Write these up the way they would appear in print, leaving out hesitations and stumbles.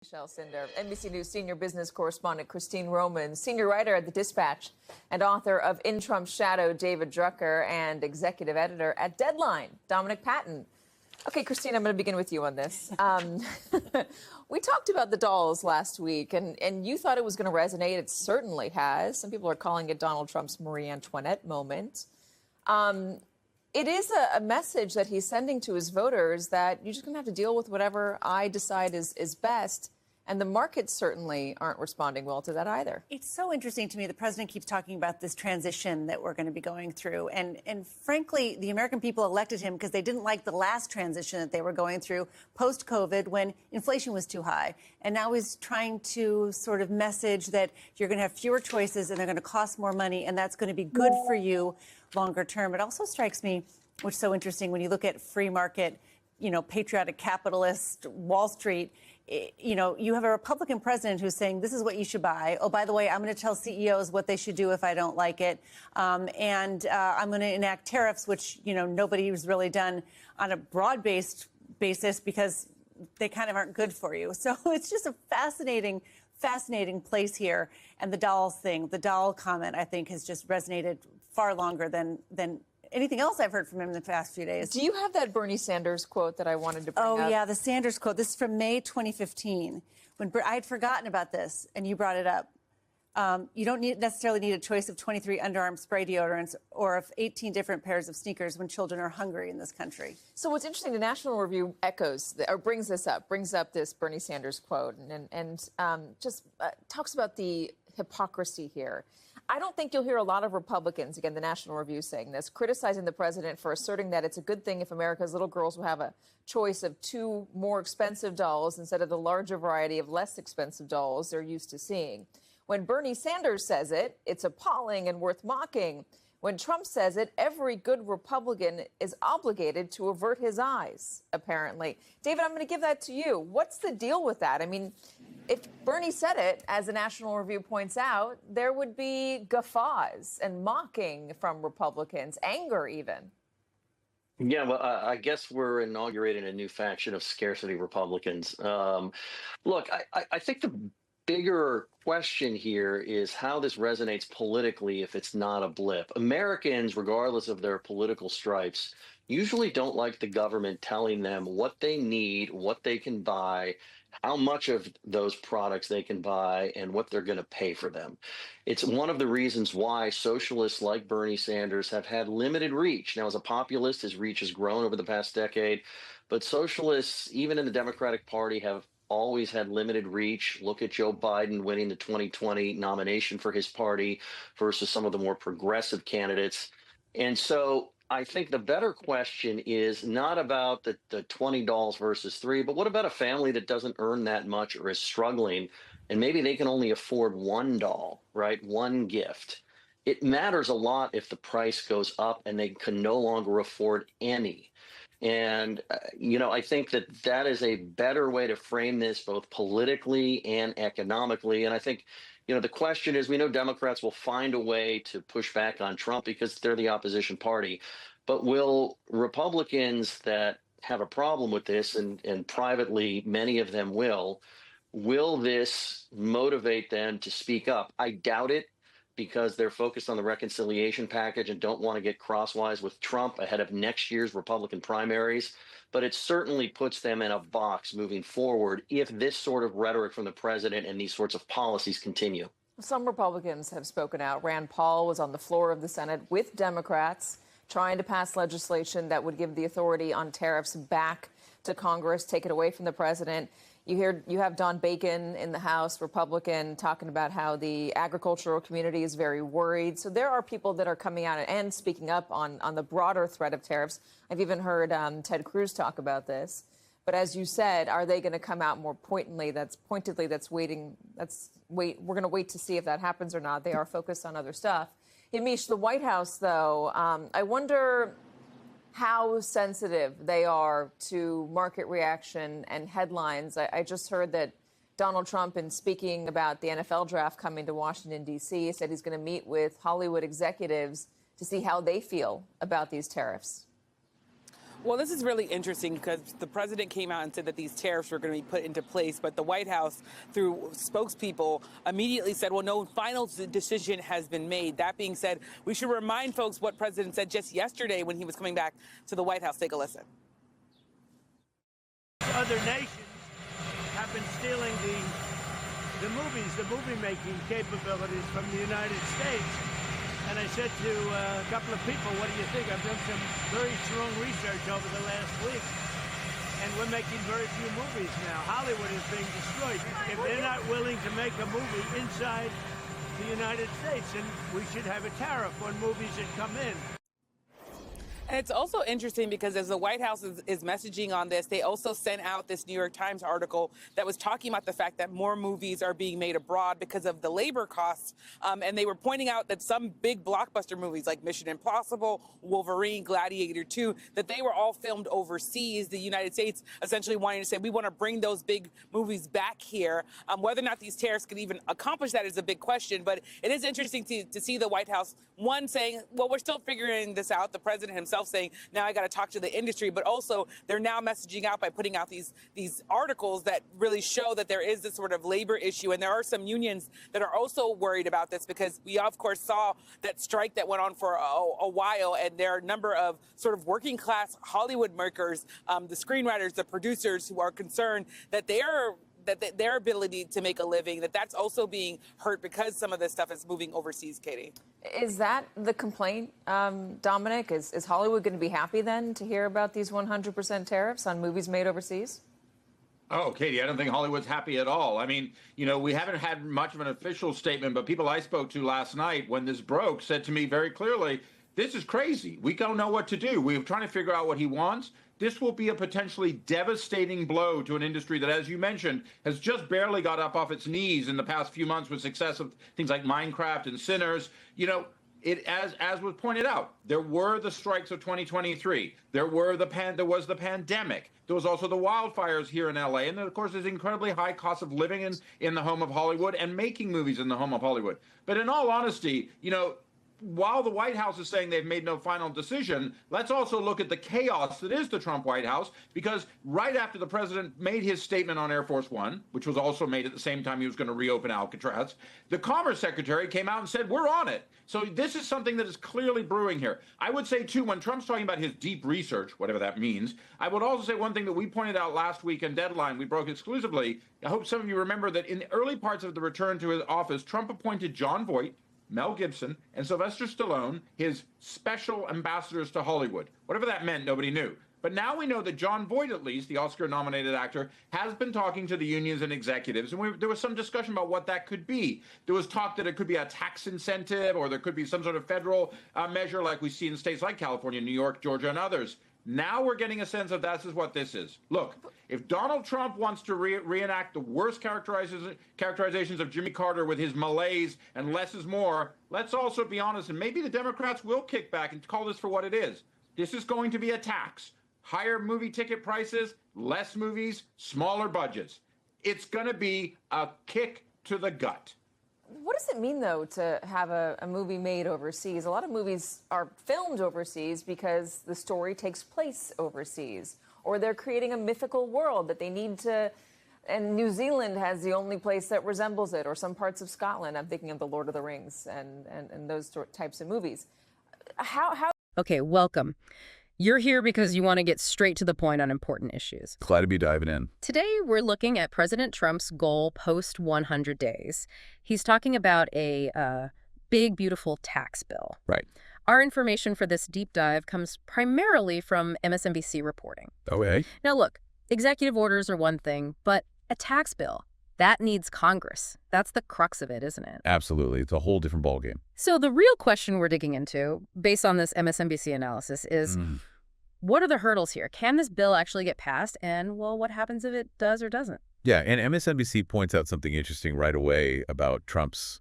Michelle Cinder, NBC News senior business correspondent Christine Roman, senior writer at The Dispatch and author of In Trump's Shadow, David Drucker, and executive editor at Deadline, Dominic Patton. Okay, Christine, I'm going to begin with you on this. We talked about the dolls last week, and you thought it was going to resonate. It certainly has. Some people are calling it Donald Trump's Marie Antoinette moment. It is a message that he's sending to his voters that you're just going to have to deal with whatever I decide is best. And the markets certainly aren't responding well to that either. It's so interesting to me. The president keeps talking about this transition that we're going to be going through. And frankly, the American people elected him because they didn't like the last transition that they were going through post-COVID when inflation was too high. And now he's trying to sort of message that you're going to have fewer choices and they're going to cost more money. And that's going to be good for you longer term. It also strikes me, which is so interesting, when you look at free market, patriotic capitalist Wall Street, you have a Republican president who's saying, this is what you should buy. Oh, by the way, I'm going to tell CEOs what they should do if I don't like it. And I'm going to enact tariffs, which, nobody's really done on a broad-based basis because they kind of aren't good for you. So it's just a fascinating place here. And the dolls thing, the doll comment, I think, has just resonated far longer than anything else I've heard from him in the past few days. Do you have that Bernie Sanders quote that I wanted to bring up? Oh, yeah, the Sanders quote. This is from May 2015, when I had forgotten about this, and you brought it up. You don't necessarily need a choice of 23 underarm spray deodorants or of 18 different pairs of sneakers when children are hungry in this country. So what's interesting, the National Review brings up this Bernie Sanders quote and just talks about the hypocrisy here. I don't think you'll hear a lot of Republicans, again, the National Review saying this, criticizing the president for asserting that it's a good thing if America's little girls will have a choice of two more expensive dolls instead of the larger variety of less expensive dolls they're used to seeing. When Bernie Sanders says it, it's appalling and worth mocking. When Trump says it, every good Republican is obligated to avert his eyes, apparently. David, I'm going to give that to you. What's the deal with that? I mean, if Bernie said it, as the National Review points out, there would be guffaws and mocking from Republicans, anger even. Yeah, well, I guess we're inaugurating a new faction of scarcity Republicans. Look, I think the bigger question here is how this resonates politically if it's not a blip. Americans, regardless of their political stripes, usually don't like the government telling them what they need, what they can buy, how much of those products they can buy, and what they're going to pay for them. It's one of the reasons why socialists like Bernie Sanders have had limited reach. Now, as a populist, his reach has grown over the past decade, but socialists, even in the Democratic Party, have always had limited reach. Look at Joe Biden winning the 2020 nomination for his party versus some of the more progressive candidates. And so I think the better question is not about the 20 dolls versus 3, but what about a family that doesn't earn that much or is struggling, and maybe they can only afford one doll, right? One gift. It matters a lot if the price goes up and they can no longer afford any. And, I think that is a better way to frame this both politically and economically. And I think, the question is, we know Democrats will find a way to push back on Trump because they're the opposition party. But will Republicans that have a problem with this, and privately many of them will this motivate them to speak up? I doubt it, because they're focused on the reconciliation package and don't want to get crosswise with Trump ahead of next year's Republican primaries. But it certainly puts them in a box moving forward if this sort of rhetoric from the president and these sorts of policies continue. Some Republicans have spoken out. Rand Paul was on the floor of the Senate with Democrats trying to pass legislation that would give the authority on tariffs back to Congress, take it away from the president. You have Don Bacon in the House, Republican, talking about how the agricultural community is very worried. So there are people that are coming out and speaking up on the broader threat of tariffs. I've even heard Ted Cruz talk about this. But as you said, are they going to come out more pointedly? We're going to wait to see if that happens or not. They are focused on other stuff. Yamiche, the White House, though, I wonder how sensitive they are to market reaction and headlines. I just heard that Donald Trump, in speaking about the NFL draft coming to Washington, D.C., said he's going to meet with Hollywood executives to see how they feel about these tariffs. Well, this is really interesting because the president came out and said that these tariffs were going to be put into place, but the White House, through spokespeople, immediately said, well, no final decision has been made. That being said, we should remind folks what President said just yesterday when he was coming back to the White House. Take a listen. Other nations have been stealing the movie-making capabilities from the United States. And I said to a couple of people, what do you think? I've done some very strong research over the last week, and we're making very few movies now. Hollywood is being destroyed. If they're not willing to make a movie inside the United States, then we should have a tariff on movies that come in. And it's also interesting because as the White House is messaging on this, they also sent out this New York Times article that was talking about the fact that more movies are being made abroad because of the labor costs. And they were pointing out that some big blockbuster movies like Mission Impossible, Wolverine, Gladiator 2, that they were all filmed overseas. The United States essentially wanting to say, we want to bring those big movies back here. Whether or not these tariffs could even accomplish that is a big question. But it is interesting to see the White House, one, saying, well, we're still figuring this out. The president himself saying, now I got to talk to the industry, but also they're now messaging out by putting out these articles that really show that there is this sort of labor issue. And there are some unions that are also worried about this because we, of course, saw that strike that went on for a while. And there are a number of sort of working class Hollywood makers, the screenwriters, the producers who are concerned that their ability to make a living, that's also being hurt because some of this stuff is moving overseas, Katie. Is that the complaint, Dominic? Is Hollywood going to be happy then to hear about these 100% tariffs on movies made overseas? Oh, Katie, I don't think Hollywood's happy at all. I mean, we haven't had much of an official statement, but people I spoke to last night when this broke said to me very clearly, this is crazy. We don't know what to do. We're trying to figure out what he wants. This will be a potentially devastating blow to an industry that, as you mentioned, has just barely got up off its knees in the past few months with success of things like Minecraft and Sinners. As was pointed out, there were the strikes of 2023. There was the pandemic. There was also the wildfires here in LA. And then, of course, there's incredibly high cost of living in the home of Hollywood and making movies in the home of Hollywood. But in all honesty, while the White House is saying they've made no final decision, let's also look at the chaos that is the Trump White House, because right after the president made his statement on Air Force One, which was also made at the same time he was going to reopen Alcatraz, the Commerce Secretary came out and said, we're on it. So this is something that is clearly brewing here. I would say, too, when Trump's talking about his deep research, whatever that means, I would also say one thing that we pointed out last week in Deadline, we broke exclusively. I hope some of you remember that in the early parts of the return to his office, Trump appointed John Voight, Mel Gibson, and Sylvester Stallone, his special ambassadors to Hollywood. Whatever that meant, nobody knew. But now we know that John Voight, at least, the Oscar-nominated actor, has been talking to the unions and executives, and there was some discussion about what that could be. There was talk that it could be a tax incentive, or there could be some sort of federal measure like we see in states like California, New York, Georgia, and others. Now we're getting a sense of this is what this is. Look, if Donald Trump wants to reenact the worst characterizations of Jimmy Carter with his malaise and less is more, let's also be honest, and maybe the Democrats will kick back and call this for what it is. This is going to be a tax. Higher movie ticket prices, less movies, smaller budgets. It's going to be a kick to the gut. What does it mean, though, to have a movie made overseas? A lot of movies are filmed overseas because the story takes place overseas, or they're creating a mythical world that they need to. And New Zealand has the only place that resembles it, or some parts of Scotland. I'm thinking of The Lord of the Rings and those types of movies. How? Okay, welcome. You're here because you want to get straight to the point on important issues. Glad to be diving in. Today, we're looking at President Trump's goal post 100 days. He's talking about a big, beautiful tax bill. Right. Our information for this deep dive comes primarily from MSNBC reporting. Okay. Now, look, executive orders are one thing, but a tax bill, that needs Congress. That's the crux of it, isn't it? Absolutely. It's a whole different ballgame. So the real question we're digging into, based on this MSNBC analysis, is what are the hurdles here? Can this bill actually get passed? And, well, what happens if it does or doesn't? Yeah, and MSNBC points out something interesting right away about Trump's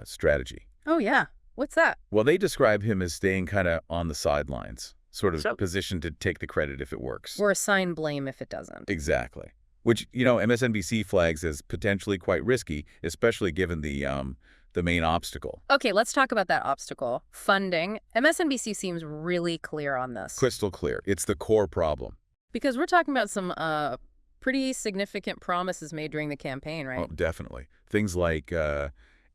strategy. Oh, yeah. What's that? Well, they describe him as staying kind of on the sidelines, sort of positioned to take the credit if it works. Or assign blame if it doesn't. Exactly. which, MSNBC flags as potentially quite risky, especially given the main obstacle. Okay, let's talk about that obstacle. Funding. MSNBC seems really clear on this. Crystal clear. It's the core problem. Because we're talking about some pretty significant promises made during the campaign, right? Oh, definitely. Things like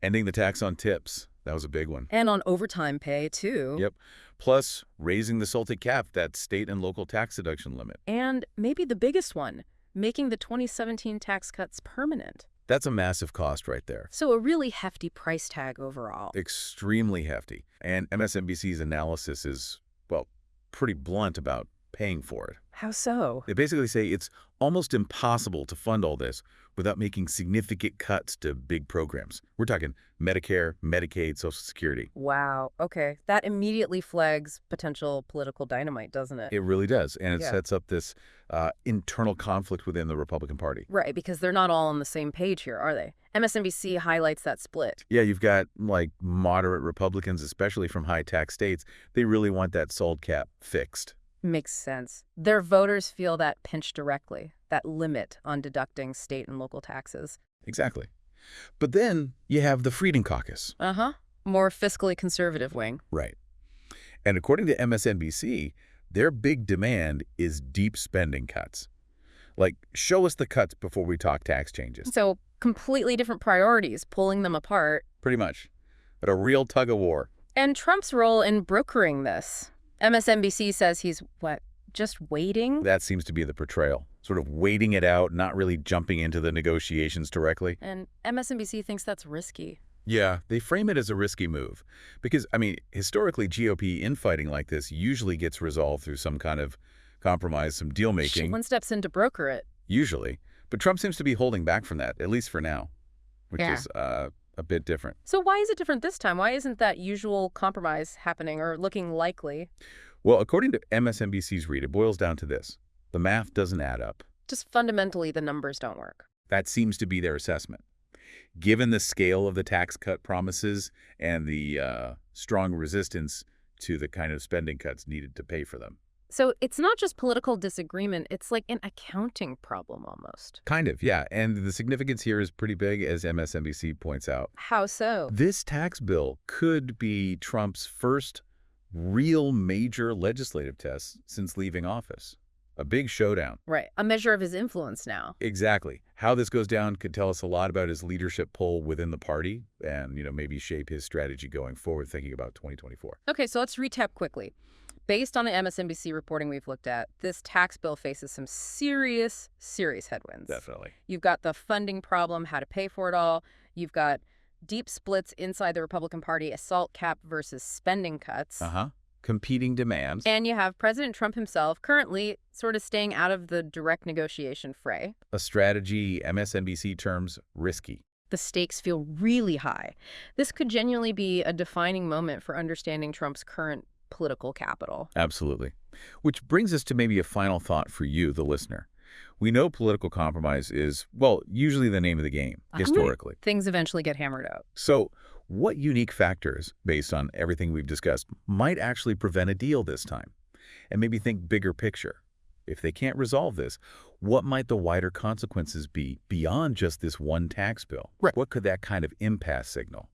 ending the tax on tips. That was a big one. And on overtime pay, too. Yep. Plus, raising the SALT cap, that state and local tax deduction limit. And maybe the biggest one, making the 2017 tax cuts permanent. That's a massive cost right there. So a really hefty price tag overall. Extremely hefty. And MSNBC's analysis is, well, pretty blunt about paying for it. How so? They basically say it's almost impossible to fund all this without making significant cuts to big programs. We're talking Medicare, Medicaid, Social Security. Wow. Okay. That immediately flags potential political dynamite, doesn't it? It really does. And it Yeah. sets up this internal conflict within the Republican Party. Right, because they're not all on the same page here, are they? MSNBC highlights that split. Yeah, you've got like moderate Republicans, especially from high tax states. They really want that SALT cap fixed. Makes sense. Their voters feel that pinch directly, that limit on deducting state and local taxes. Exactly. But then you have the Freedom Caucus. Uh-huh. More fiscally conservative wing. Right. And according to MSNBC, their big demand is deep spending cuts. Like, show us the cuts before we talk tax changes. So completely different priorities, pulling them apart. Pretty much. But a real tug of war. And Trump's role in brokering this. MSNBC says he's, just waiting? That seems to be the portrayal. Sort of waiting it out, not really jumping into the negotiations directly. And MSNBC thinks that's risky. Yeah, they frame it as a risky move. Because, historically, GOP infighting like this usually gets resolved through some kind of compromise, some deal-making. One steps in to broker it. Usually. But Trump seems to be holding back from that, at least for now, which is a bit different. So why is it different this time? Why isn't that usual compromise happening or looking likely? Well, according to MSNBC's read, it boils down to this. The math doesn't add up. Just fundamentally, the numbers don't work. That seems to be their assessment. Given the scale of the tax cut promises and the strong resistance to the kind of spending cuts needed to pay for them. So it's not just political disagreement, it's like an accounting problem almost. Kind of, yeah. And the significance here is pretty big, as MSNBC points out. How so? This tax bill could be Trump's first real major legislative test since leaving office. A big showdown. Right. A measure of his influence now. Exactly. How this goes down could tell us a lot about his leadership pull within the party and, maybe shape his strategy going forward, thinking about 2024. Okay, so let's recap quickly. Based on the MSNBC reporting we've looked at, this tax bill faces some serious headwinds. Definitely. You've got the funding problem, how to pay for it all. You've got deep splits inside the Republican Party, a SALT cap versus spending cuts. Competing demands. And you have President Trump himself currently sort of staying out of the direct negotiation fray. A strategy MSNBC terms risky. The stakes feel really high. This could genuinely be a defining moment for understanding Trump's current political capital. Absolutely. Which brings us to maybe a final thought for you, the listener. We know political compromise is, usually the name of the game, historically. Things eventually get hammered out. So what unique factors, based on everything we've discussed, might actually prevent a deal this time? And maybe think bigger picture. If they can't resolve this, what might the wider consequences be beyond just this one tax bill? Right. What could that kind of impasse signal?